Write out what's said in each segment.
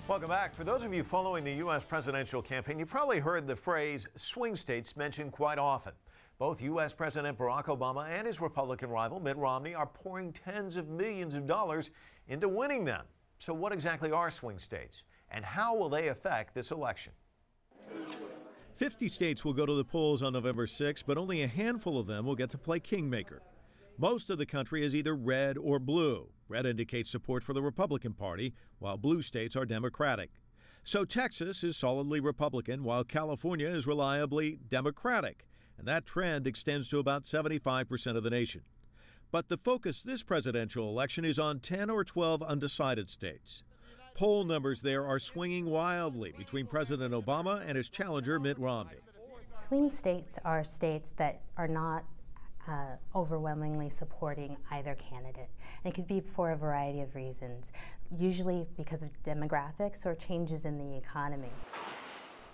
Welcome back. For those of you following the U.S. presidential campaign, you probably heard the phrase swing states mentioned quite often. Both U.S. President Barack Obama and his Republican rival Mitt Romney are pouring tens of millions of dollars into winning them. So what exactly are swing states, and how will they affect this election? 50 states will go to the polls on November 6, but only a handful of them will get to play kingmaker. Most of the country is either red or blue. Red indicates support for the Republican Party, while blue states are Democratic. So Texas is solidly Republican, while California is reliably Democratic. And that trend extends to about 75% of the nation. But the focus this presidential election is on 10 or 12 undecided states. Poll numbers there are swinging wildly between President Obama and his challenger Mitt Romney. Swing states are states that are not overwhelmingly supporting either candidate. And it could be for a variety of reasons, usually because of demographics or changes in the economy.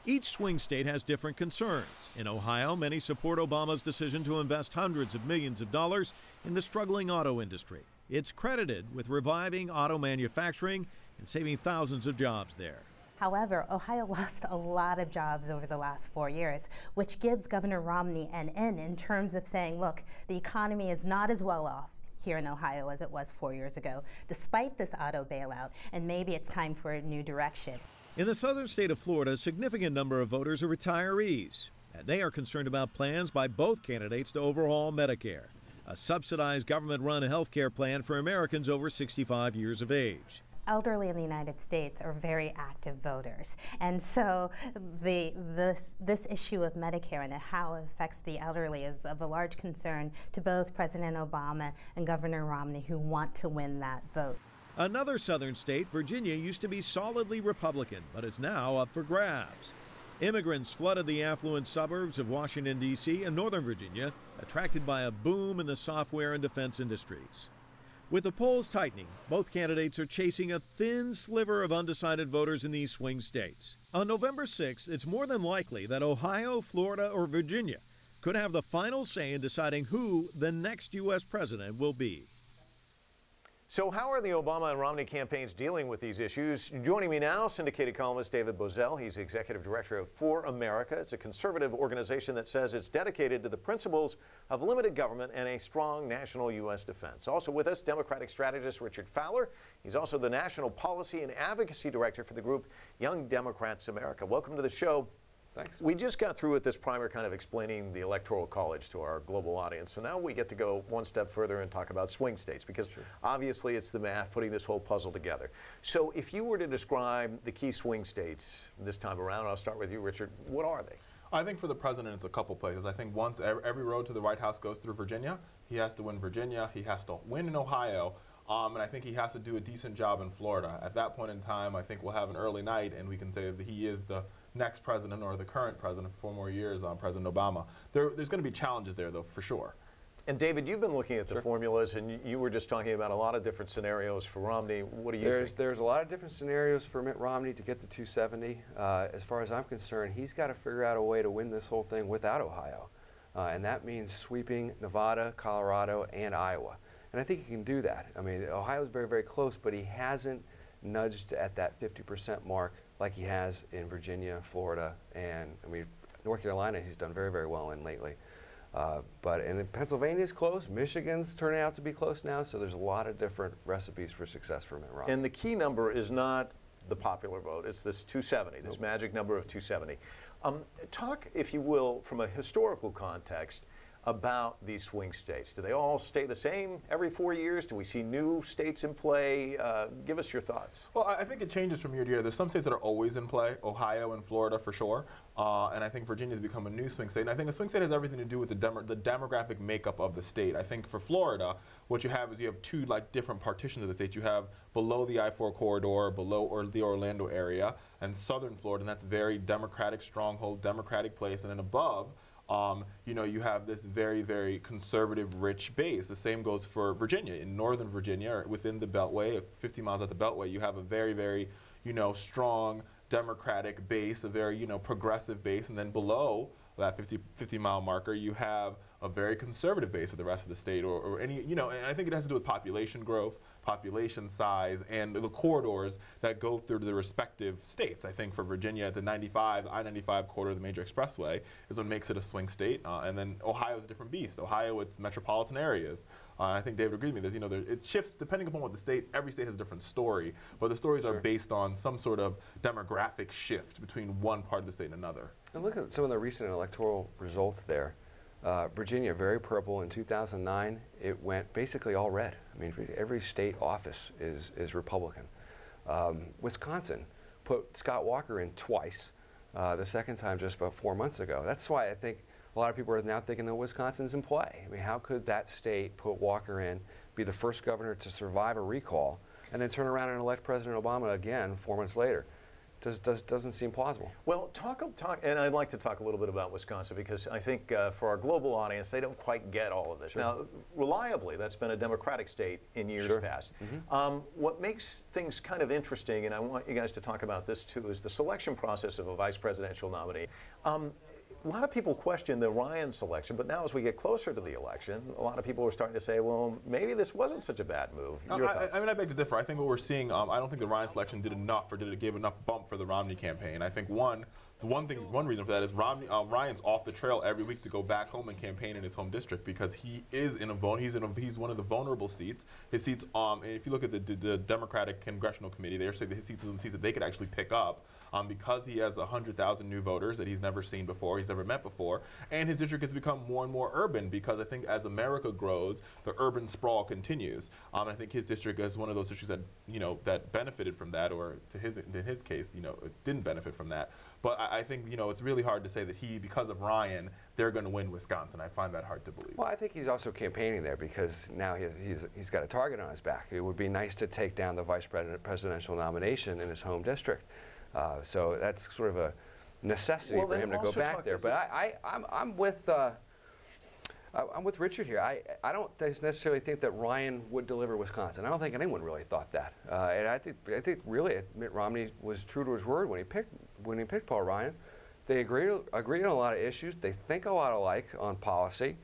Each swing state has different concerns. In Ohio, many support Obama's decision to invest hundreds of millions of dollars in the struggling auto industry. It's credited with reviving auto manufacturing and saving thousands of jobs there. However, Ohio lost a lot of jobs over the last 4 years, which gives Governor Romney an in terms of saying, look, the economy is not as well off here in Ohio as it was 4 years ago, despite this auto bailout, and maybe it's time for a new direction. In the southern state of Florida, a significant number of voters are retirees, and they are concerned about plans by both candidates to overhaul Medicare, a subsidized government-run health care plan for Americans over 65 years of age. Elderly in the United States are very active voters, and so this issue of Medicare and how it affects the elderly is of a large concern to both President Obama and Governor Romney, who want to win that vote. Another southern state, Virginia, used to be solidly Republican, but is now up for grabs. Immigrants flooded the affluent suburbs of Washington, D.C. and Northern Virginia, attracted by a boom in the software and defense industries. With the polls tightening, both candidates are chasing a thin sliver of undecided voters in these swing states. On November 6th, it's more than likely that Ohio, Florida, or Virginia could have the final say in deciding who the next U.S. president will be. So how are the Obama and Romney campaigns dealing with these issues? Joining me now, syndicated columnist David Bozell. He's executive director of For America. It's a conservative organization that says it's dedicated to the principles of limited government and a strong national U.S. defense. Also with us, Democratic strategist Richard Fowler. He's also the national policy and advocacy director for the group Young Democrats America. Welcome to the show. Thanks. We just got through with this primer kind of explaining the Electoral College to our global audience. So now we get to go one step further and talk about swing states, because obviously it's the math putting this whole puzzle together. So if you were to describe the key swing states this time around, I'll start with you, Richard, what are they? I think for the president, it's a couple places. I think once every road to the White House goes through Virginia, he has to win Virginia, he has to win in Ohio, and I think he has to do a decent job in Florida. At that point in time, I think we'll have an early night and we can say that he is the next president, or the current president for 4 more years on President Obama. There's going to be challenges there, though, for sure. And David, you've been looking at the formulas, and you were just talking about a lot of different scenarios for Romney. What do you think? There's a lot of different scenarios for Mitt Romney to get to 270. As far as I'm concerned, he's got to figure out a way to win this whole thing without Ohio. And that means sweeping Nevada, Colorado, and Iowa. And I think he can do that. I mean, Ohio's very, very close, but he hasn't nudged at that 50% mark like he has in Virginia, Florida, and I mean, North Carolina he's done very, very well in lately. And Pennsylvania's close, Michigan's turning out to be close now, so there's a lot of different recipes for success for Mitt Romney. And the key number is not the popular vote, it's this 270, this magic number of 270. Talk, if you will, from a historical context about these swing states. Do they all stay the same every 4 years? Do we see new states in play? Give us your thoughts. Well, I think it changes from year to year. There's some states that are always in play, Ohio and Florida for sure. And I think Virginia's become a new swing state. And I think a swing state has everything to do with the demographic makeup of the state. I think for Florida, what you have is you have two different partitions of the state. You have below the I-4 corridor, below the Orlando area, and southern Florida, and that's very Democratic stronghold, Democratic place. And then above, you have this very, very conservative, rich base. The same goes for Virginia. In northern Virginia, within the Beltway, 50 miles out the Beltway, you have a very, very, strong Democratic base, a very, progressive base. And then below that 50-mile marker, you have a very conservative base of the rest of the state, or any, and I think it has to do with population growth, population size, and the corridors that go through the respective states. I think for Virginia, the I-95 corridor, the major expressway, is what makes it a swing state. And then Ohio is a different beast. Ohio, it's metropolitan areas. I think David agreed with me. It shifts depending upon what the state. Every state has a different story, but the stories are based on some sort of demographic shift between one part of the state and another. And look at some of the recent electoral results there. Virginia, very purple. In 2009, it went basically all red. I mean, every state office is Republican. Wisconsin put Scott Walker in twice, the second time just about 4 months ago. That's why I think a lot of people are now thinking that Wisconsin's in play. I mean, how could that state put Walker in, be the first governor to survive a recall, and then turn around and elect President Obama again 4 months later? Doesn't seem plausible. Well, and I'd like to talk a little bit about Wisconsin, because I think for our global audience, they don't quite get all of this. Sure. Now, reliably, that's been a Democratic state in years past. What makes things kind of interesting, and I want you guys to talk about this too, is the selection process of a vice presidential nominee. A lot of people question the Ryan selection, but now as we get closer to the election, a lot of people are starting to say, well, maybe this wasn't such a bad move. I mean, I beg to differ. I think what we're seeing, I don't think the Ryan selection did enough, or give enough bump for the Romney campaign. I think one reason for that is Ryan's off the trail every week to go back home and campaign in his home district, because he is he's one of the vulnerable seats. His seats, if you look at the Democratic Congressional Committee, they're saying his seats are the seats that they could actually pick up. Because he has 100,000 new voters that he's never seen before, he's never met before, and his district has become more and more urban, because I think as America grows, the urban sprawl continues. I think his district is one of those districts that that benefited from that, or in his case, it didn't benefit from that. But I think it's really hard to say that because of Ryan, they're going to win Wisconsin. I find that hard to believe. Well, I think he's also campaigning there because now he's got a target on his back. It would be nice to take down the vice presidential nomination in his home district. So that's sort of a necessity for him to go back there. But I'm with Richard here. I don't necessarily think that Ryan would deliver Wisconsin. I don't think anyone really thought that. And I think really Mitt Romney was true to his word when he picked Paul Ryan. They agreed on a lot of issues. They think a lot alike on policy.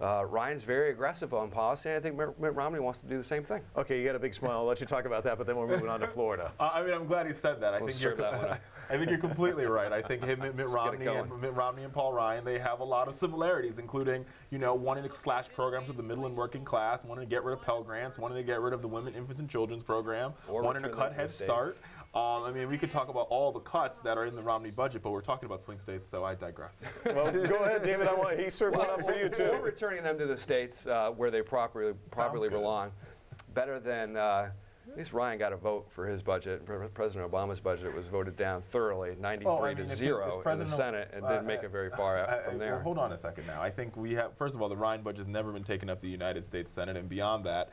Ryan's very aggressive on policy, and I think Mitt Romney wants to do the same thing. Okay, you got a big smile. I'll let you talk about that, but then we're moving on to Florida. I mean, I'm glad he said that. I think you're completely right. I think Mitt Romney and Paul Ryan, they have a lot of similarities, including wanting to slash programs with the middle and working class, wanting to get rid of Pell Grants, wanting to get rid of the Women, Infants, and Children's program, wanting to cut Head Start. I mean, we could talk about all the cuts that are in the Romney budget, but we're talking about swing states, so I digress. Well, go ahead, David. He served one up for you, too. We're returning them to the states where they properly belong. Better than, at least Ryan got a vote for his budget. President Obama's budget was voted down thoroughly, 93 to 0 in the Senate, and didn't make it very far out from there. Well, hold on a second now. I think we have, first of all, the Ryan budget has never been taken up the United States Senate, and beyond that,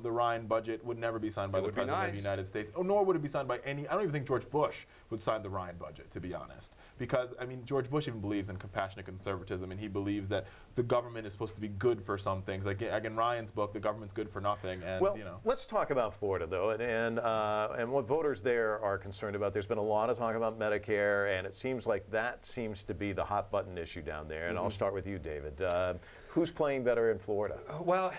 the Ryan budget would never be signed by the President of the United States, nor would it be signed by any, I don't even think George Bush would sign the Ryan budget, to be honest. Because, I mean, George Bush even believes in compassionate conservatism, and he believes that the government is supposed to be good for some things. Like in Ryan's book, the government's good for nothing. And, well, let's talk about Florida, though, and what voters there are concerned about. There's been a lot of talk about Medicare, and it seems like that seems to be the hot button issue down there. And I'll start with you, David. Who's playing better in Florida? Well,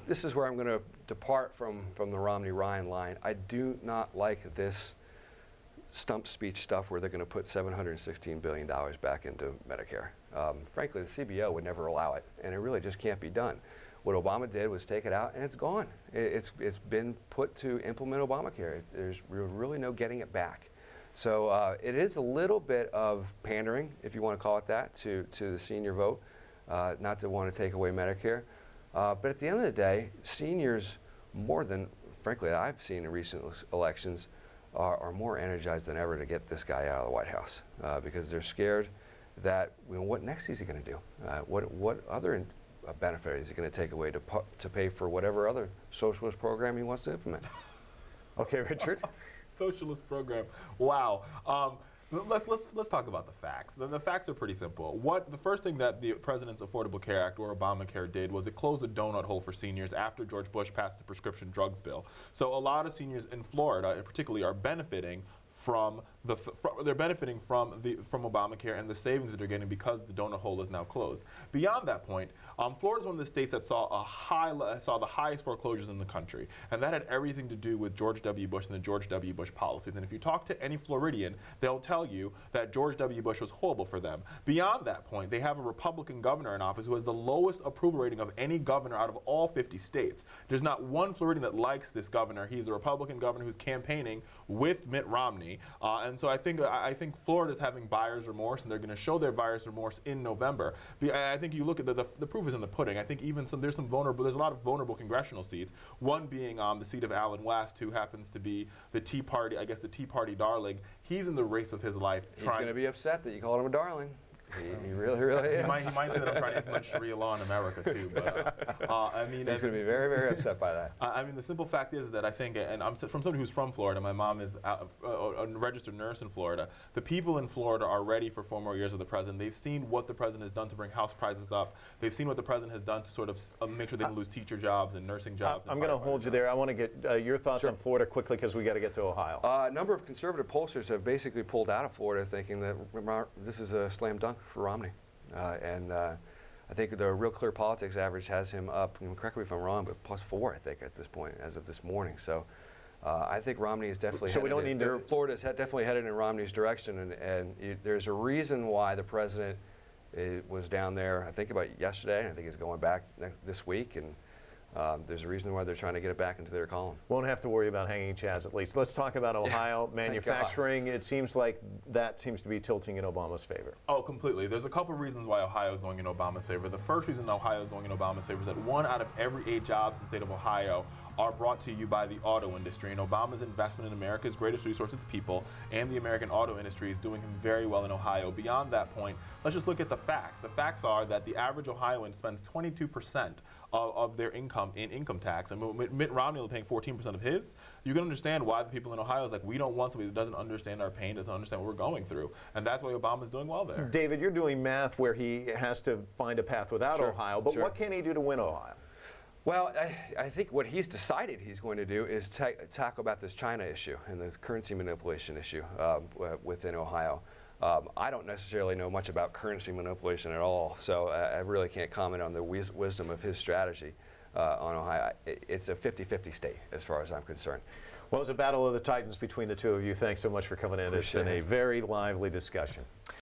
this is where I'm going to depart from the Romney-Ryan line. I do not like this stump speech stuff where they're going to put $716 billion back into Medicare. Frankly, the CBO would never allow it, and it really just can't be done. What Obama did was take it out, and it's gone. It's been put to implement Obamacare. There's really no getting it back. So it is a little bit of pandering, if you want to call it that, to the senior vote, not to want to take away Medicare. But at the end of the day, seniors, more than, frankly, I've seen in recent elections, are more energized than ever to get this guy out of the White House because they're scared that, what next is he going to do? What other benefit is he going to take away to pay for whatever other socialist program he wants to implement? Okay, Richard. Socialist program. Wow. Let's talk about the facts. The facts are pretty simple. The first thing that the President's Affordable Care Act, or Obamacare, did was it closed a donut hole for seniors after George Bush passed the prescription drugs bill. So a lot of seniors in Florida, particularly, are benefiting they're benefiting from Obamacare and the savings that they're getting because the donut hole is now closed. Beyond that point, Florida is one of the states that saw the highest foreclosures in the country, and that had everything to do with George W. Bush and the George W. Bush policies. And if you talk to any Floridian, they'll tell you that George W. Bush was horrible for them. Beyond that point, they have a Republican governor in office who has the lowest approval rating of any governor out of all 50 states. There's not one Floridian that likes this governor. He's a Republican governor who's campaigning with Mitt Romney, and so I think Florida's having buyer's remorse, and they're going to show their buyer's remorse in November. I think you look at the proof is in the pudding. I think even there's a lot of vulnerable congressional seats. One being the seat of Alan West, who happens to be the Tea Party, I guess the Tea Party darling. He's in the race of his life. He's going to be upset that you called him a darling. He really is. He might say that I'm trying to implement Sharia law in America too, but I mean, he's going to be very, very upset by that. I mean, the simple fact is that I think, and I'm from somebody who's from Florida. My mom is a registered nurse in Florida. The people in Florida are ready for 4 more years of the president. They've seen what the president has done to bring house prices up. They've seen what the president has done to sort of make sure they don't lose teacher jobs and nursing jobs. I'm going to hold you there. I want to get your thoughts on Florida quickly because we got to get to Ohio. A number of conservative pollsters have basically pulled out of Florida, thinking that this is a slam dunk for Romney. I think the Real Clear Politics average has him up, correct me if I'm wrong, but +4, I think, at this point, as of this morning. So I think Romney is definitely Florida's definitely headed in Romney's direction, and there's a reason why the president was down there, I think, about yesterday, and I think he's going back this week, and there's a reason why they're trying to get it back into their column. Won't have to worry about hanging chads, at least. Let's talk about Ohio manufacturing. It seems like that seems to be tilting in Obama's favor. Oh, completely. There's a couple of reasons why Ohio is going in Obama's favor. The first reason Ohio is going in Obama's favor is that 1 out of every 8 jobs in the state of Ohio are brought to you by the auto industry, and Obama's investment in America's greatest resource, its people, and the American auto industry is doing him very well in Ohio. Beyond that point, let's just look at the facts. The facts are that the average Ohioan spends 22% of their income in income tax, and Mitt Romney is paying 14% of his. You can understand why the people in Ohio is like, we don't want somebody that doesn't understand our pain, doesn't understand what we're going through, and that's why Obama's doing well there. David, you're doing math where he has to find a path without Ohio, but what can he do to win Ohio? Well, I think what he's decided he's going to do is tackle about this China issue and the currency manipulation issue within Ohio. I don't necessarily know much about currency manipulation at all, so I really can't comment on the wisdom of his strategy on Ohio. It's a 50-50 state as far as I'm concerned. Well, it's a battle of the titans between the two of you. Thanks so much for coming in. It's been a very lively discussion.